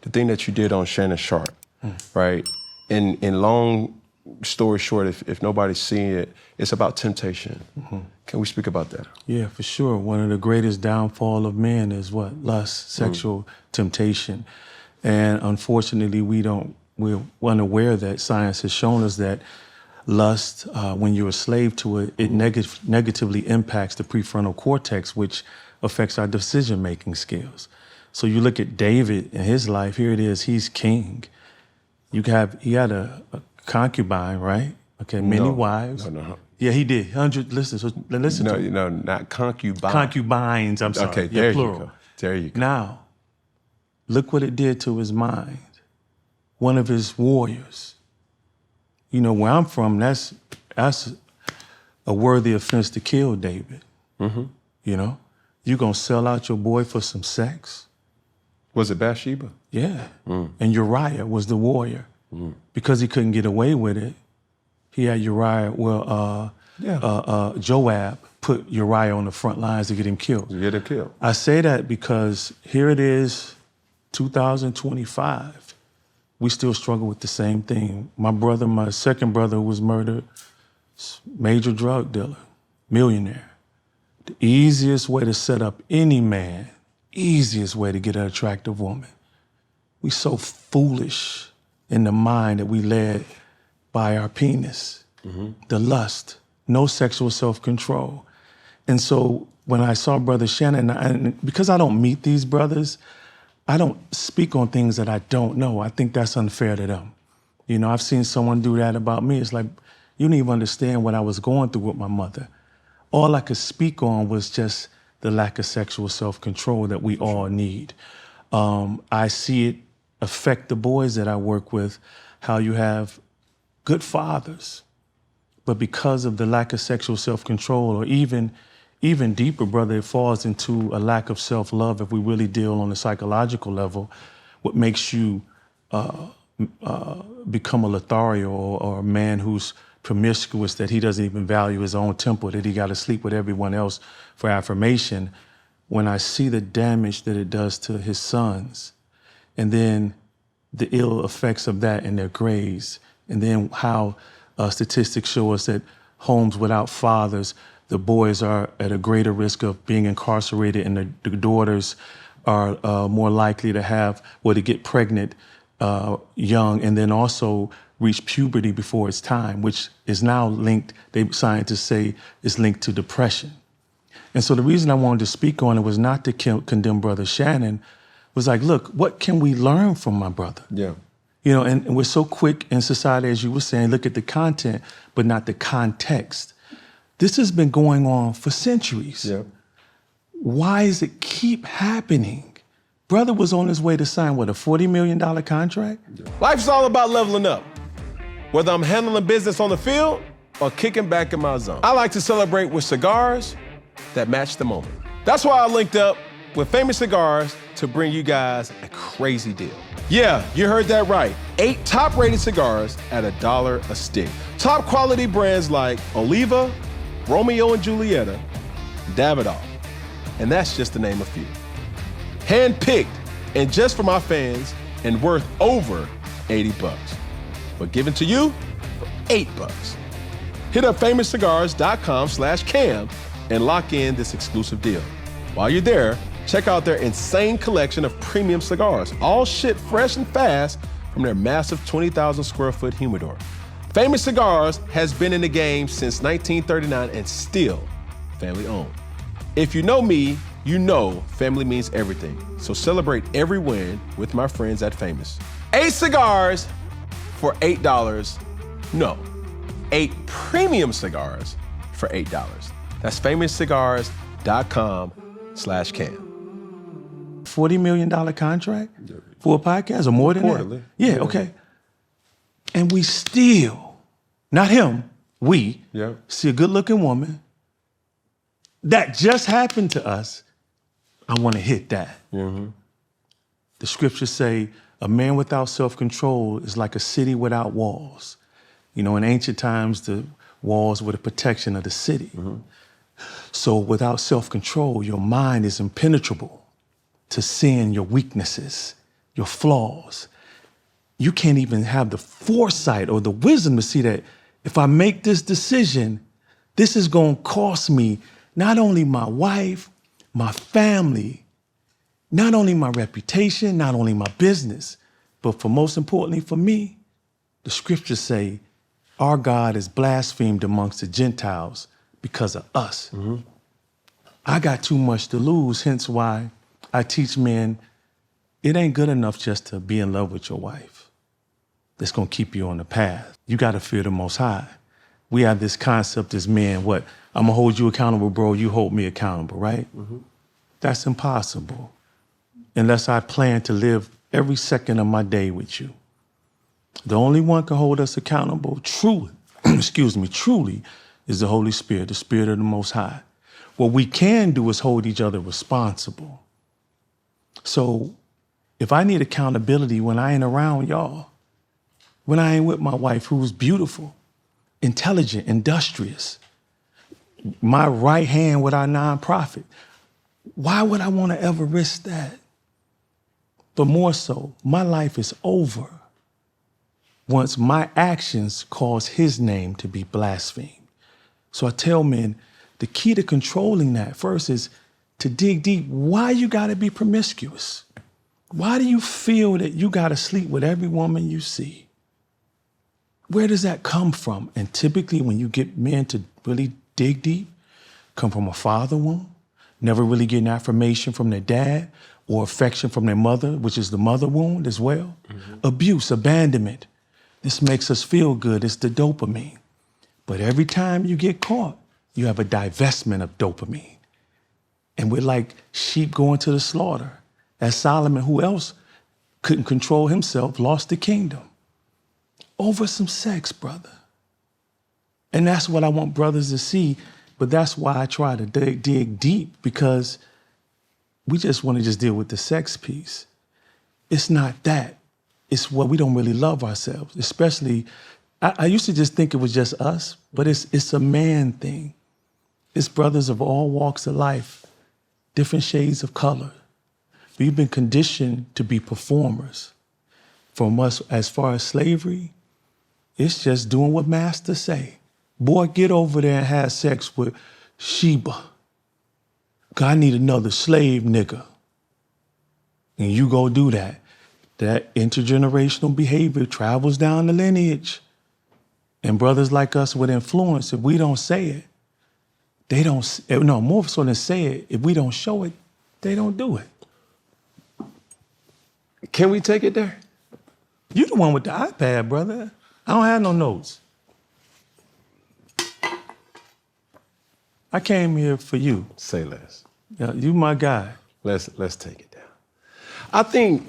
the thing that you did on Shannon Sharpe, right? In long story short, if nobody's seeing it, it's about temptation. Can we speak about that? Yeah, for sure. One of the greatest downfall of men is what? Lust, sexual temptation. And unfortunately, we're unaware that science has shown us that lust, when you're a slave to it, it negatively impacts the prefrontal cortex, which affects our decision-making skills. So you look at David in his life, here it is, he's king. He had a concubine, right? Okay, many wives. No. Yeah, he did. 100, listen. No, not concubine. Concubines, I'm sorry. Okay, there plural. you go. There you go. Now, look what it did to his mind. One of his warriors. You know, where I'm from, that's a worthy offense to kill David. You know? You gonna sell out your boy for some sex? Was it Bathsheba? Yeah. And Uriah was the warrior. Because he couldn't get away with it, he had Uriah, Joab put Uriah on the front lines to get him killed. I say that because here it is, 2025. We still struggle with the same thing. My second brother was murdered, major drug dealer, millionaire. The easiest way to set up any man, easiest way to get an attractive woman. We so foolish in the mind that we led by our penis, the lust, no sexual self-control. And so when I saw Brother Shannon, and because I don't meet these brothers, I don't speak on things that I don't know. I think that's unfair to them. You know, I've seen someone do that about me. It's like, you didn't even understand what I was going through with my mother. All I could speak on was just the lack of sexual self-control that we all need. I see it affect the boys that I work with, how you have good fathers, but because of the lack of sexual self-control, or even deeper, brother, it falls into a lack of self-love if we really deal on the psychological level, what makes you become a Lothario or a man who's promiscuous, that he doesn't even value his own temple, that he got to sleep with everyone else for affirmation. When I see the damage that it does to his sons, and then the ill effects of that in their grades, and then how statistics show us that homes without fathers, the boys are at a greater risk of being incarcerated, and the daughters are more likely to get pregnant young, and then also reach puberty before it's time, which is now linked, scientists say, is linked to depression. And so the reason I wanted to speak on it was not to condemn Brother Shannon, was like, look, what can we learn from my brother? Yeah. You know, and we're so quick in society, as you were saying, look at the content, but not the context. This has been going on for centuries. Yeah. Why does it keep happening? Brother was on his way to sign, what, a $40 million contract? Yeah. Life's all about leveling up. Whether I'm handling business on the field or kicking back in my zone, I like to celebrate with cigars that match the moment. That's why I linked up with Famous Cigars to bring you guys a crazy deal. Yeah, you heard that right. 8 top-rated cigars at $1 a stick. Top quality brands like Oliva, Romeo and Julieta, Davidoff, and that's just to name a few. Hand-picked, and just for my fans, and worth over $80. But given to you for $8. Hit up famouscigars.com/Cam and lock in this exclusive deal. While you're there, check out their insane collection of premium cigars, all shipped fresh and fast from their massive 20,000 square foot humidor. Famous Cigars has been in the game since 1939 and still family owned. If you know me, you know family means everything. So celebrate every win with my friends at Famous. 8 cigars for $8. No, 8 premium cigars for $8. That's famouscigars.com/Cam. $40 million contract for a podcast, or more than Quarterly. that? Yeah, okay. And we still, not him, we see a good-looking woman. That just happened to us. I want to hit that. The scriptures say, a man without self-control is like a city without walls. You know, in ancient times, the walls were the protection of the city. So without self-control, your mind is impenetrable to sin, your weaknesses, your flaws. You can't even have the foresight or the wisdom to see that if I make this decision, this is going to cost me not only my wife, my family, not only my reputation, not only my business, but for most importantly for me, the scriptures say our God is blasphemed amongst the Gentiles because of us. Mm-hmm. I got too much to lose, hence why I teach men it ain't good enough just to be in love with your wife. That's gonna keep you on the path. You gotta fear the Most High. We have this concept as men, I'm gonna hold you accountable, bro, you hold me accountable, right? Mm-hmm. That's impossible unless I plan to live every second of my day with you. The only one can hold us accountable truly, truly is the Holy Spirit, the Spirit of the Most High. What we can do is hold each other responsible. So if I need accountability when I ain't around y'all, when I ain't with my wife who's beautiful, intelligent, industrious, my right hand with our nonprofit, why would I want to ever risk that? But more so, my life is over once my actions cause his name to be blasphemed. So I tell men, the key to controlling that first is to dig deep. Why you gotta be promiscuous? Why do you feel that you gotta sleep with every woman you see? Where does that come from? And typically when you get men to really dig deep, come from a father wound, never really getting affirmation from their dad or affection from their mother, which is the mother wound as well. Mm-hmm. Abuse, abandonment. This makes us feel good. It's the dopamine. But every time you get caught, you have a divestment of dopamine. And we're like sheep going to the slaughter. As Solomon, who else couldn't control himself, lost the kingdom over some sex, brother. And that's what I want brothers to see. But that's why I try to dig deep, because we just want to just deal with the sex piece. It's not that. It's what we don't really love ourselves, especially, I used to just think it was just us, but it's a man thing. It's brothers of all walks of life, different shades of color. We've been conditioned to be performers. From us, as far as slavery, it's just doing what master say. Boy, get over there and have sex with Sheba. I need another slave nigga. And you go do that. That intergenerational behavior travels down the lineage. And brothers like us with influence, if we don't say it, they don't, no, more so than say it, if we don't show it, they don't do it. Can we take it there? You the one with the iPad, brother. I don't have no notes. I came here for you. Say less. Yeah, you my guy. Let's take it down. I think